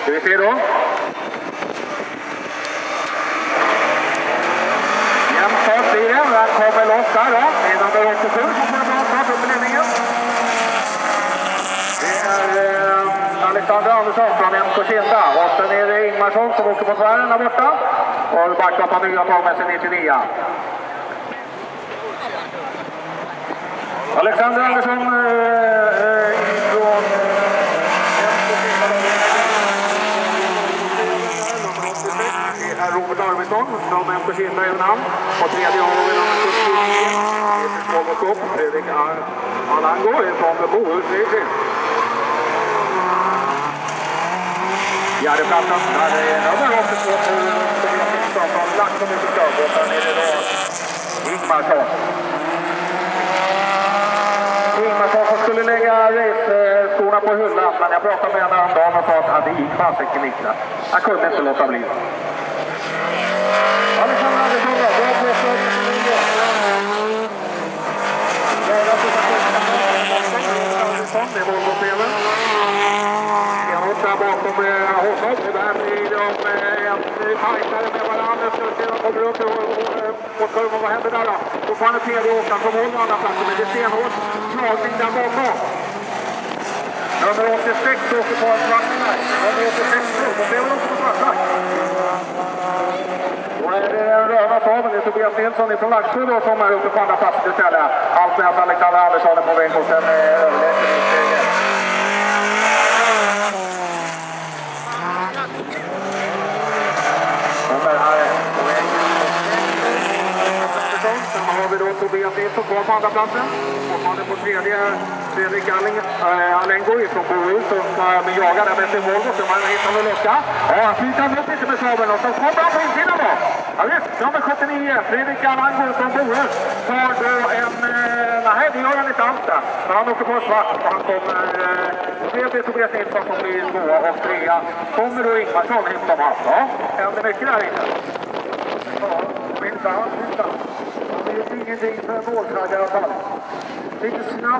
Ska vi se då. Jämn fart blir det. Den kommer loss där då. Det är nummer 87 som får en bra start upp i ledningen. Det är Alexander Andersson från MK Kinda. Och sen är det Ingmarsson som åker på tvären där borta. Och backar på nya tag med sin 99. Alexander Andersson från det är Robert Arvidsson från MK Kinda i namn. På tredje har vi nummer 79. Robocop, Fredrik Alango från Bohus. Fjärdeplatsen, där är nummer 82 från Laxå Musiklag. Och sen är det då Ingmarsson. Ingmarsson som skulle lägga race-skorna på hyllan, men jag pratade med henne häromdagen och sa att det gick fasiken inte. Jag kunde inte låta bli. Alexander Andersson då, bra påstånd. Det är Volvo-spelen. Stenhårt där bakom honom. Och där blir de en fajtare med varandra. Sedan kommer upp mot kurvan. Vad händer där då? Då får han en tredje åkaren från Volvo andra platsen. Men det är stenhårt slagning där bakom. Nummer 86 åker på en svart där. Nummer 86 då blev de på svart. Då är det en röva taven. Det är Tobias Nilsson från Laxå då som är uppe på andra platsen istället. Allt med att Alexander Andersson är på väg mot en överlägsen i steget. Kommer här på väg. Sen har vi då Tobias Nilsson kvar på andra platsen. Fortfarande på tredje Fredrik Alengo från Bohus som ska jaga där med sin Volvo. Så man hittar en lucka. Ja, han flyttar upp lite med sabeln och så kommer han på insidan då. Ja visst, nummer 79, Fredrik Alengo från Bohus. Tar då en... nej, det gör han inte alls där. Men han åker på en svart och han kommer... tredje Tobias Nilsson som blir 2 och 3. Kommer då Ingmarsson in som han. Ja, händer mycket där inne. Ja, minsann. Det är ingenting för målfragg i alla fall. Lite snabbt.